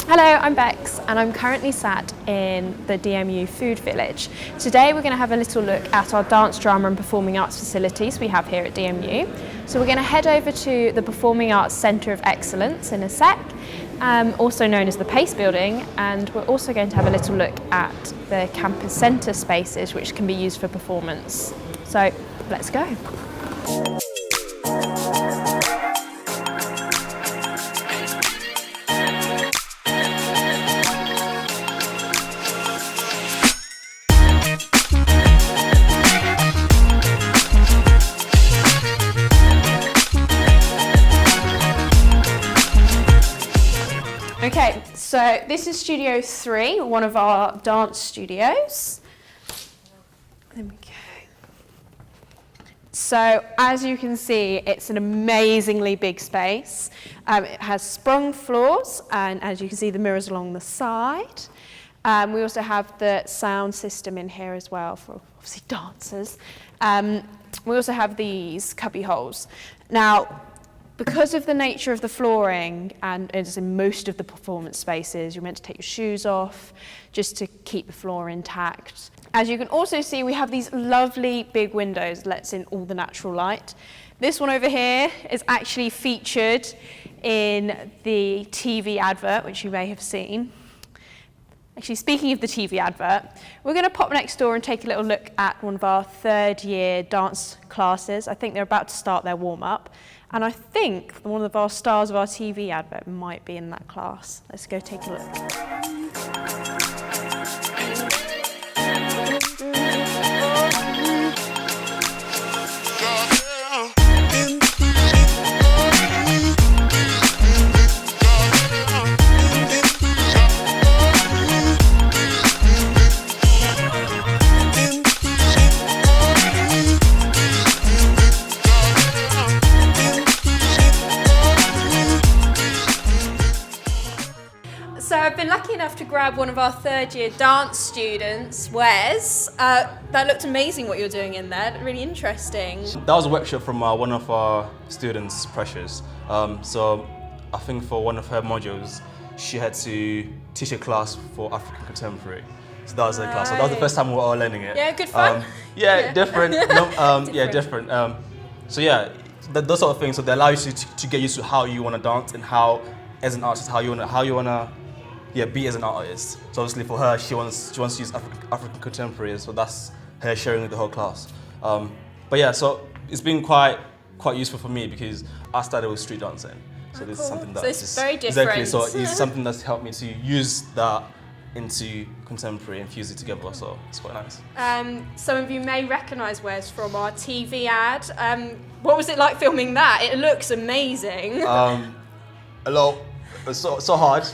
Hello, I'm Bex and I'm currently sat in the DMU Food Village. Today we're going to have a little look at our dance, drama and performing arts facilities we have here at DMU. So we're going to head over to the Performing Arts Centre of Excellence in a sec, also known as the Pace Building, and we're also going to have a little look at the campus centre spaces which can be used for performance. So let's go. Okay, so this is Studio 3, one of our dance studios. There we go. So as you can see, it's an amazingly big space. It has sprung floors, and as you can see, the mirrors along the side. We also have the sound system in here as well for obviously dancers. We also have these cubby holes. Now, because of the nature of the flooring, and as in most of the performance spaces, you're meant to take your shoes off just to keep the floor intact. As you can also see, we have these lovely big windows that lets in all the natural light. This one over here is actually featured in the TV advert, which you may have seen. Actually, speaking of the TV advert, we're going to pop next door and take a little look at one of our third-year dance classes. I think they're about to start their warm-up. And I think one of our stars of our TV advert might be in that class. Let's go take a look. So I've been lucky enough to grab one of our third-year dance students, Wes. That looked amazing what you're doing in there, really interesting. That was a workshop from one of our students, Precious. So I think for one of her modules, she had to teach a class for African Contemporary. So that was her class. So that was the first time we were all learning it. Yeah, good fun. Different. Yeah, different. So yeah, those sort of things. So they allow you to get used to how you want to dance and how, as an artist, how you want to be as an artist. So obviously for her, she wants to use African Contemporary, so that's her sharing with the whole class. But yeah, so it's been quite useful for me because I started with street dancing. So this is something that's so it's very different. Exactly, so it's something that's helped me to use that into contemporary and fuse it together, so it's quite nice. Some of you may recognise Wes from our TV ad. What was it like filming that? It looks amazing. A lot. It's so hard.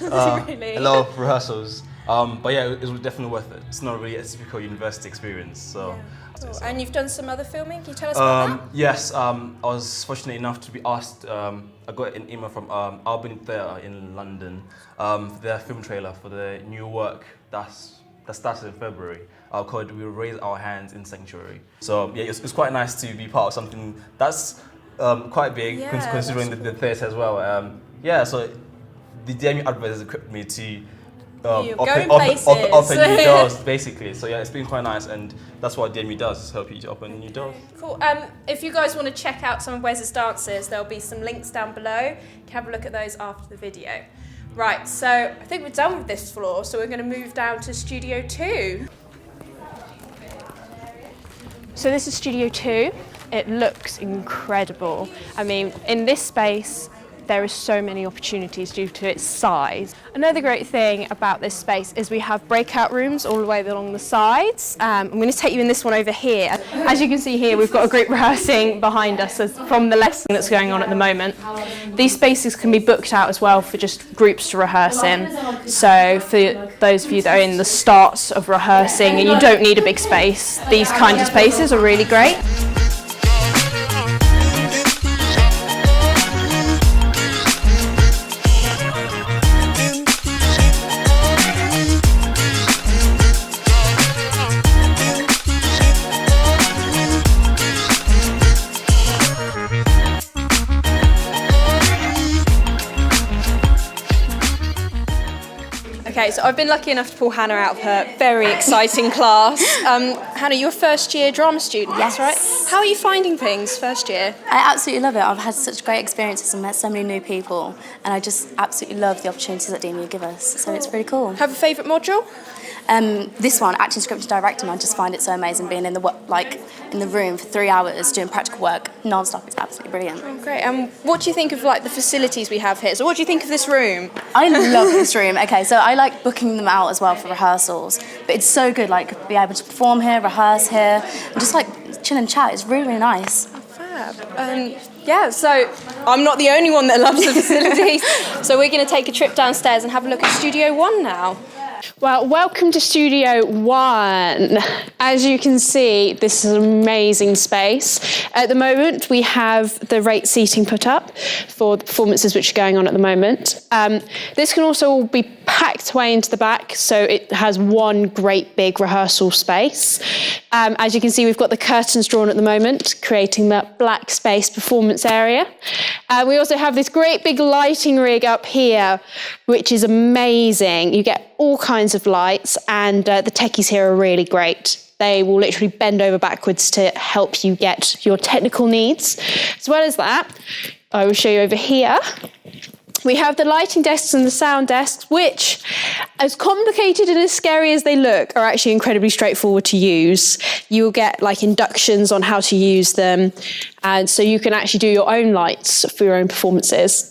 Really? A lot of rehearsals. But yeah, it was definitely worth it. It's not really a typical university experience. So. Yeah. Cool. And you've done some other filming. Can you tell us about that? Yes. I was fortunate enough to be asked. I got an email from Albany Theatre in London. Their film trailer for the new work that started in February. Called "We Raise Our Hands in Sanctuary." So yeah, it's quite nice to be part of something that's quite big, considering the theatre as well. Yeah. So. The DMU advert has equipped me to open new doors, basically. So yeah, it's been quite nice, and that's what DMU does, is help you to open new doors. Cool. If you guys want to check out some of Wes's dances, there'll be some links down below. You can have a look at those after the video. Right, so I think we're done with this floor, so we're going to move down to Studio 2. So this is Studio 2. It looks incredible. I mean, in this space, there are so many opportunities due to its size. Another great thing about this space is we have breakout rooms all the way along the sides. I'm going to take you in this one over here. As you can see here, we've got a group rehearsing behind us from the lesson that's going on at the moment. These spaces can be booked out as well for just groups to rehearse in. So for those of you that are in the starts of rehearsing and you don't need a big space, these kinds of spaces are really great. Okay, so I've been lucky enough to pull Hannah out of her very exciting class. Hannah, you're a first year drama student, Yes. that's right? How are you finding things first year? I absolutely love it. I've had such great experiences and met so many new people, and I just absolutely love the opportunities that DMU give us. So it's pretty cool. Have a favourite module? This one, acting, script and directing, I just find it so amazing being in the room for 3 hours doing practical work non-stop. It's absolutely brilliant. Oh, great. And what do you think of the facilities we have here? So what do you think of this room? I love this room. Okay, so I like booking them out as well for rehearsals, but it's so good, be able to perform here, rehearse here, and just chill and chat. It's really, really nice. Fab. Yeah, so I'm not the only one that loves the facilities. So we're going to take a trip downstairs and have a look at Studio 1 now. Well, welcome to Studio 1. As you can see, this is an amazing space. At the moment, we have the rate seating put up for the performances which are going on at the moment. This can also be packed away into the back, so it has one great big rehearsal space. As you can see, we've got the curtains drawn at the moment, creating that black space performance area. We also have this great big lighting rig up here, which is amazing. You get all kinds of lights, and the techies here are really great. They will literally bend over backwards to help you get your technical needs. As well as that, I will show you over here. We have the lighting desks and the sound desks, which, as complicated and as scary as they look, are actually incredibly straightforward to use. You'll get inductions on how to use them, and so you can actually do your own lights for your own performances.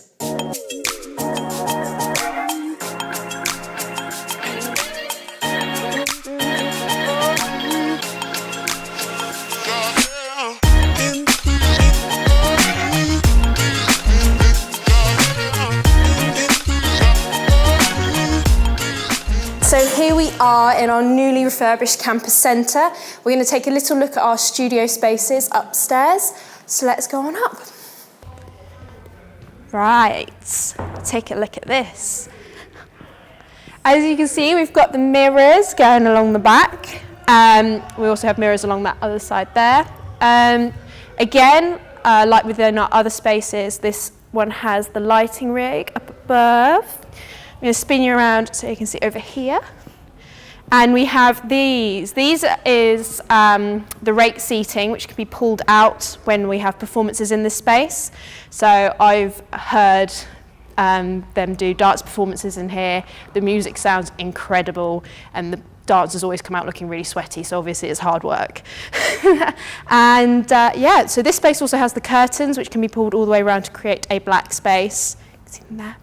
So here we are in our newly refurbished campus centre. We're going to take a little look at our studio spaces upstairs. So let's go on up. Right, take a look at this. As you can see, we've got the mirrors going along the back. We also have mirrors along that other side there. Again, like within our other spaces, this one has the lighting rig up above. I'm going to spin you around so you can see over here. And we have these. These is the rake seating, which can be pulled out when we have performances in this space. So I've heard them do dance performances in here. The music sounds incredible, and the dancers always come out looking really sweaty, so obviously it's hard work. And yeah, so this space also has the curtains, which can be pulled all the way around to create a black space. You can see them there.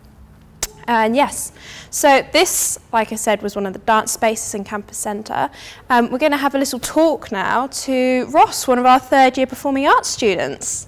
And yes, so this, like I said, was one of the dance spaces in Campus Centre. We're going to have a little talk now to Ross, one of our third year performing arts students.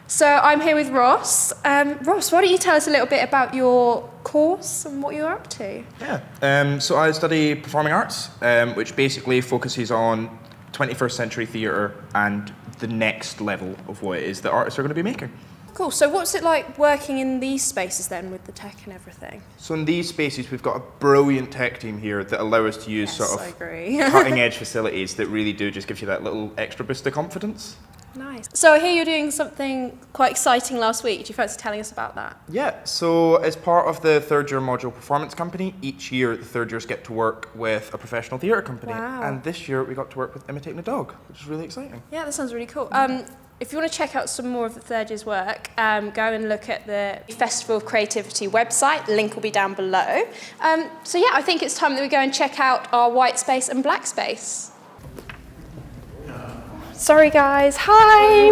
So I'm here with Ross. Ross, why don't you tell us a little bit about your course and what you're up to? Yeah, so I study performing arts, which basically focuses on 21st century theatre and the next level of what it is that artists are going to be making. Cool, so what's it like working in these spaces then with the tech and everything? So in these spaces we've got a brilliant tech team here that allow us to use sort of cutting edge facilities that really do just give you that little extra boost of confidence. Nice. So I hear you're doing something quite exciting last week. Do you fancy telling us about that? Yeah, so as part of the third year module performance company, each year the third years get to work with a professional theatre company. Wow. And this year we got to work with Imitating a Dog, which is really exciting. Yeah, that sounds really cool. If you want to check out some more of the third year's work, go and look at the Festival of Creativity website. The link will be down below. So yeah, I think it's time that we go and check out our white space and black space. Sorry guys, hi!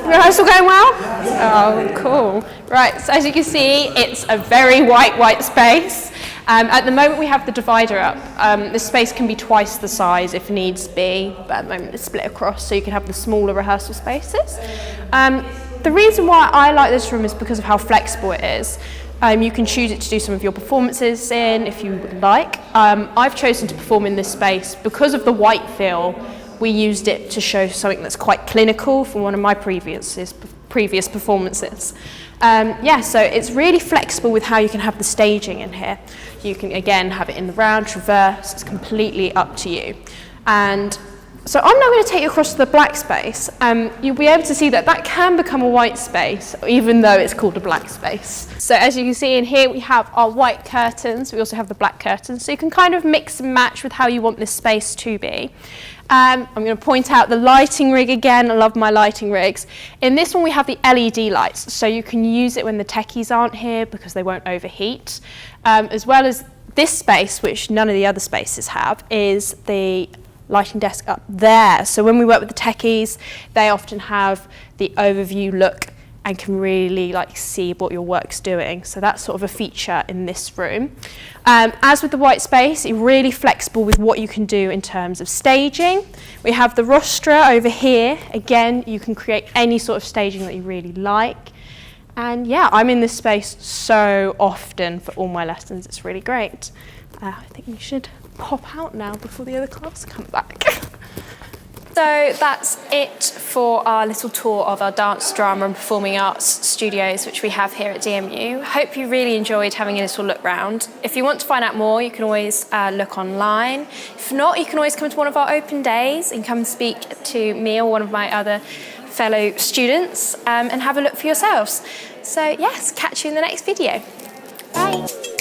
Rehearsal going well? Oh, cool. Right, so as you can see, it's a very white space. At the moment we have the divider up. This space can be twice the size if needs be, but at the moment it's split across so you can have the smaller rehearsal spaces. The reason why I like this room is because of how flexible it is. You can choose it to do some of your performances in if you would like. I've chosen to perform in this space because of the white feel. We used it to show something that's quite clinical from one of my previous performances. Yeah, so it's really flexible with how you can have the staging in here. You can, again, have it in the round, traverse, it's completely up to you. And So I'm now going to take you across to the black space. You'll be able to see that that can become a white space, even though it's called a black space. So as you can see in here, we have our white curtains. We also have the black curtains. So you can kind of mix and match with how you want this space to be. I'm going to point out the lighting rig again. I love my lighting rigs. In this one, we have the LED lights. So you can use it when the techies aren't here because they won't overheat. As well as this space, which none of the other spaces have, is the lighting desk up there. So when we work with the techies, they often have the overview look and can really like see what your work's doing. So that's sort of a feature in this room. As with the white space, you're really flexible with what you can do in terms of staging. We have the rostra over here. Again, you can create any sort of staging that you really like. And yeah, I'm in this space so often for all my lessons. It's really great. I think we should pop out now before the other class come back. So that's it for our little tour of our dance, drama and performing arts studios which we have here at DMU. Hope you really enjoyed having a little look round. If you want to find out more, you can always look online. If not, you can always come to one of our open days and come speak to me or one of my other fellow students and have a look for yourselves. So yes, catch you in the next video. Bye.